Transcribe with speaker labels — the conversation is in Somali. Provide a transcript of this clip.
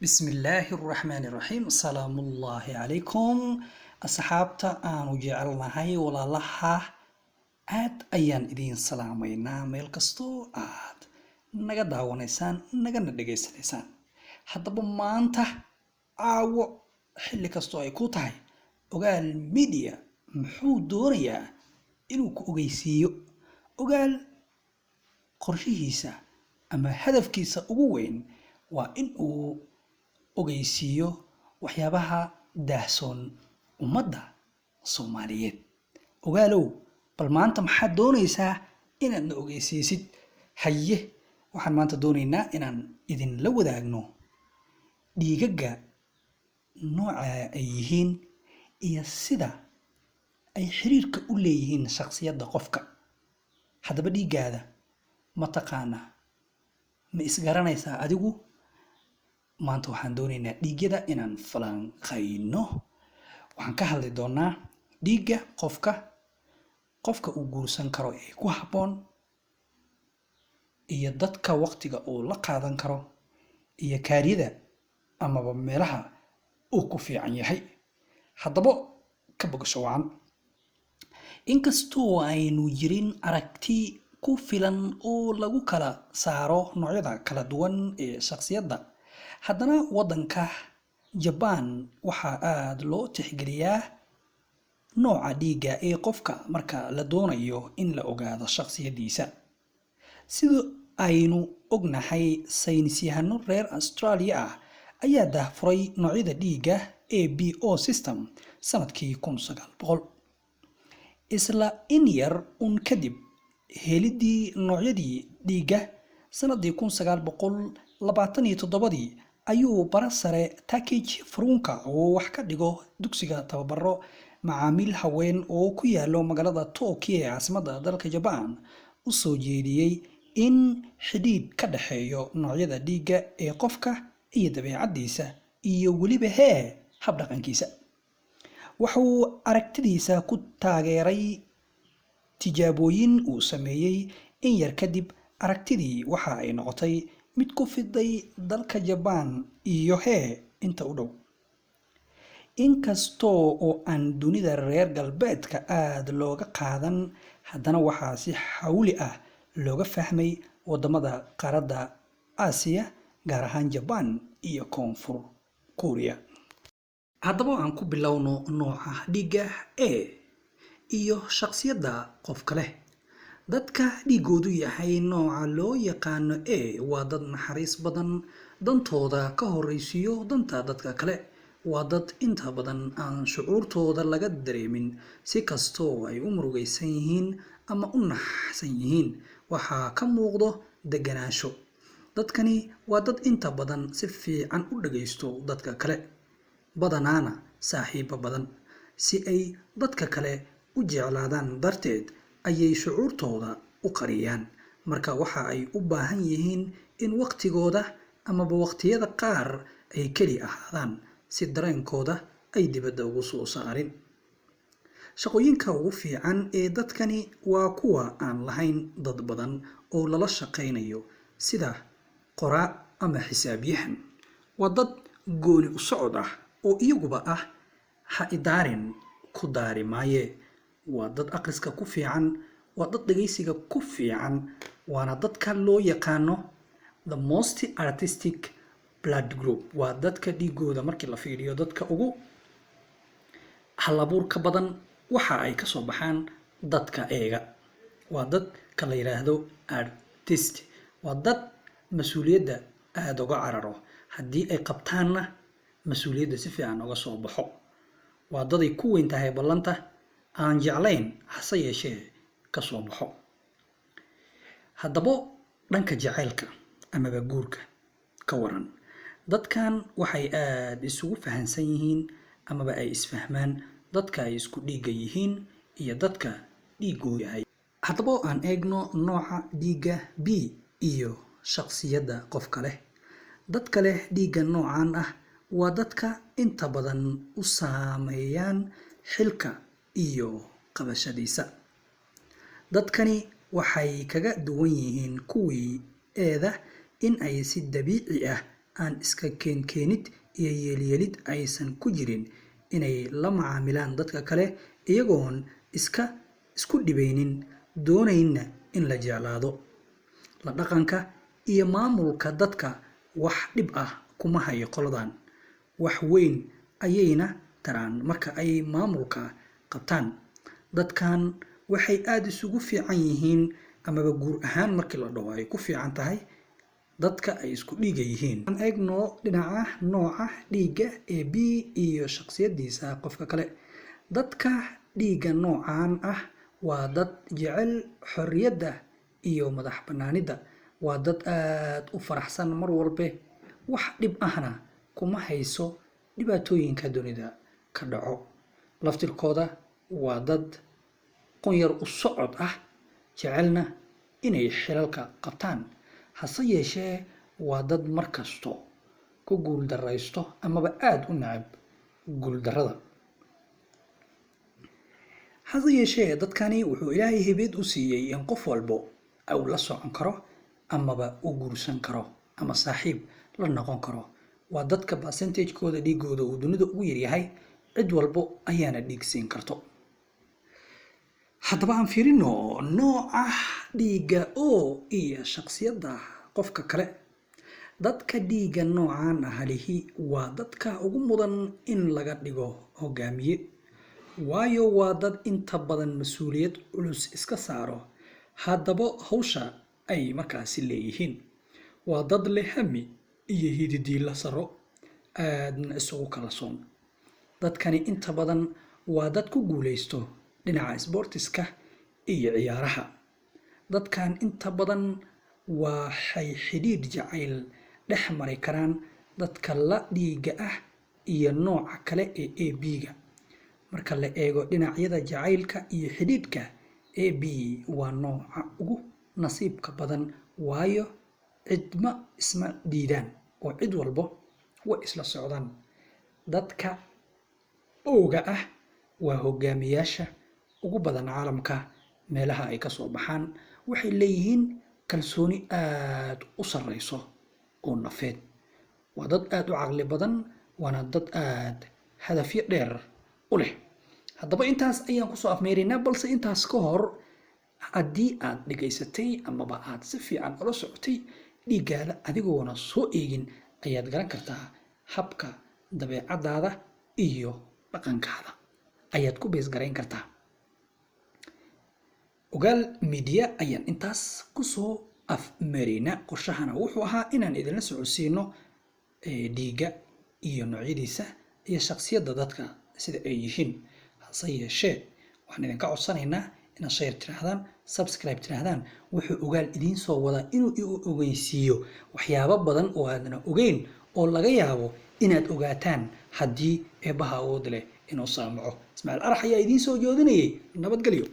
Speaker 1: بسم الله الرحمن الرحيم السلام الله عليكم أصحابتا آنو جعلنا هاي ولا لها aad ayaan idiin salaamaynaa meel kastoo aad naga daawanaysaan nagana dhegaysanaysaan haddaba maanta caawo xilli kastoo ay ku tahay ogaal media muxuu doonayaa inuu ku ogeysiiyo ogaal qorshihiisa ama hadafkiisa ugu weyn waa in uu ogeysiiyo waxyaabaha daahsoon ummadda Soomaaliyeed ogaalow bal maanta maxaad doonaysaa inaad na ogeysiisid haye waxaan maanta doonaynaa inaan idin la wadaagno dhiigagga nooca ay yihiin iyo sida ay xiriirka u leeyihiin shakhsiyadda qofka haddaba dhiiggaada ma taqaanaa ma isgaranaysaa adigu maanta waxaan doonaynaa dhiigyada inaan falanqayno waxaan ka hadli doonaa dhiigga qofka uu guursan karo ee ku habboon iyo dadka waqtiga uu la qaadan karo iyo kaariyada amaba meelaha uu ku fiican yahay haddaba ka bogasho wacan inkastoo aynu jirin aragti ku filan oo lagu kala saaro noocyada kala duwan ee shakhsiyadda haddana waddanka Japan waxaa aad loo tixgeliyaa nooca dhiigga ee qofka marka la doonayo in la ogaado shakhsiyadiisa sida aynu ognahay saynisyahano reer Australia ah ayaa daahfuray noocyada dhiigga ABO system sanadkii 1900 isla in yar un kadib helidii noocyadii dhiigga sanadii 1927 ayuu barasare Takeshi Furukawa oo wax ka dhigo dugsiga tababaro macaamiil haween oo ku yaalo magaalada Tokyo ee caasimadda dalka Japan u soo jeediyay in xidhiidh ka dhaxeeyo noocyada dhiigga ee qofka iyo dabeecaddiisa iyo weliba hab dhaqankiisa wuxuu aragtidiisa ku taageeray tijaabooyin uu sameeyay in yar kadib aragtidii waxa ay noqotay mid ku fiday dalka Japan iyo inta u dhow inkastoo oo aan dunida reer galbeedka aad looga qaadan haddana waxaa si xawli ah looga fahmay wadamada qaaradda Aasiya gaar ahaan Japan iyo Koonfur Korea haddaba aan ku bilowno nooca dhiigga iyo shakhsiyadda qofka leh dadka dhiigoodu yahay nooca loo yaqaano waa dad naxariis badan dantooda ka horeysiyo danta dadka kale waa dad inta badan aan shucuurtooda laga dareemin si kastoo ay u murugaysan yihiin ama u naxsan yihiin waxaa ka muuqdo deganaansho dadkani waa dad inta badan si fiican u dhageysto dadka kale badanaana saaxiibo badan si ay dadka kale u jeclaadaan darteed ayay shucuurtooda u qariyaan marka waxa ay u baahan yihiin in waqtigooda amaba waqtiyada qaar ay keli ahaadaan si dareenkooda ay dibadda ugu soo saarin shaqooyinka ugu fiican ee dadkani waa kuwa aan lahayn dad badan oo lala shaqaynayo sida qoraa ama xisaabyahan waa dad gooni u socod ah oo iyaguba ah ha idaarin ku daari maaye waa dad akhriska ku fiican waa dad dhageysiga ku fiican waana dadka loo yaqaano the most artistic blood group waa dadka dhiigooda markii la fiiriyo dadka ugu halabuurka badan waxa ay ka soo baxaan dadka eega waa dadka la yiraahdo artist waa dad mas'uuliyadda aad uga cararo haddii ay qabtaanna mas'uuliyadda si fiican uga soo baxo waa dad ay ku weyn tahay ballanta aan jeclayn hase yeeshee ka soo baxo haddaba dhanka jacaylka amaba guurka ka waran dadkan waxay aad isugu fahansan yihiin amaba ay isfahmaan dadka ay isku dhiigga yihiin iyo dadka dhiigooda yahay haddaba aan eegno nooca dhiigga B iyo shakhsiyadda qofka leh dadka leh dhiigga noocan ah waa dadka inta badan u saameeyaan xilka iyo qabashadiisa dadkani waxay kaga duwan yihiin kuwii in ay si dabiici ah aan iska keenid iyo yeelyeelid aysan ku jirin inay la macaamilaan dadka kale iyagoon isku dhibaynin doonayna in la jeclaado. La dhaqanka iyo maamulka dadka wax dhib ah kuma hayo qoladan. Wax weyn ayayna taraan marka ay maamulka qabtaan. Dadkan waxay aad isugu fiican yihiin amaba guur ahaan markii la dhaho ay ku fiican tahay dadka ay isku dhiiga yihiin. Aan eegno dhinaca nooca dhiiga AB iyo shakhsiyadiisa qofka kale. Dadka dhiiga noocan ah waa dad jecel xorriyadda iyo madax bannaanida. Waa dad aad u faraxsan mar walba. Wax dhib ahna kuma hayso dhibaatooyinka dunida ka dhaco. Laftirkooda waa dad qonyar u socod ah, jecelna inay xilalka qabtaan. Hase yeeshee waa dad markasto ku guuldaraysto amaba aad u neceb guuldarrada. Hase yeeshee dadkani wuxuu Ilaahay hibeed u siiyey in qof walbo uu la socon karo amaba u guursan karo ama saaxiib la noqon karo. Waa dadka percentage-kooda dhiigooda uu dunida ugu yaryahay, cid walbo ayaana dhiig siin karto. Haddaba aan fiirino nooca dhiiga O iyo shakhsiyadda qofka kale. Dadka dhiiga noocan ah lihi waa dadka ugu mudan in laga dhigo hogaamiye. Waayo waa dad inta badan mas'uuliyad culus iska saaro. Haddaba hawsha ay markaasi leeyihiin. Waa dad leh hami iyo hididiila saro, aadna isugu kalsoon. Dadkani inta badan waa dad ku guuleysto dhinaca sportiska iyo ciyaaraha. Dadkan inta badan waxay xidhiidh jacayl dhex mari karaan dadka la dhiiga ah iyo nooca kale ee AB-ga. Marka la eego dhinacyada jacaylka iyo xidhiidhka, AB waa nooca ugu nasiibka badan waayo cidma isma diidaan oo cid walbo way isla socdaan. Dadka O-ga ah waa hogaamiyaasha ugu badan caalamka meelaha ay ka soo baxaan. Waxay leeyihiin kalsooni aad u sareyso oo nafeed. Waa dad aad u caqli badan, waana dad aad hadafyo dheer u leh. Haddaba intaas ayaan ku soo afmeerinaa, balse intaas ka hor haddii aad dhegaysatay amaba aad si fiican ula socotay dhiiggaada adigoona soo eegin ayaad garan kartaa habka dabeecadaada iyo dhaqankaada ayaad ku bees garayn kartaa. Ogaal Media ayaan intaas ku soo afmeerinaa. Qorshahana wuxuu ahaa inaan idinla socodsiino dhiigga iyo noocyadiisa iyo shakhsiyadda dadka sida ay yihiin. Hase yeeshee waxaan idinka codsanaynaa inaad share tiraahdaan, subscribe tiraahdaan. Wuxuu Ogaal idiin soo wadaa inuu igu ogeysiiyo waxyaabo badan oo aadna ogeyn oo laga yaabo inaad ogaataan haddii eebbaha awood leh inuu saamaco. Ismaaciil Arax ayaa idiin soo jeedinayay. Nabadgelyo.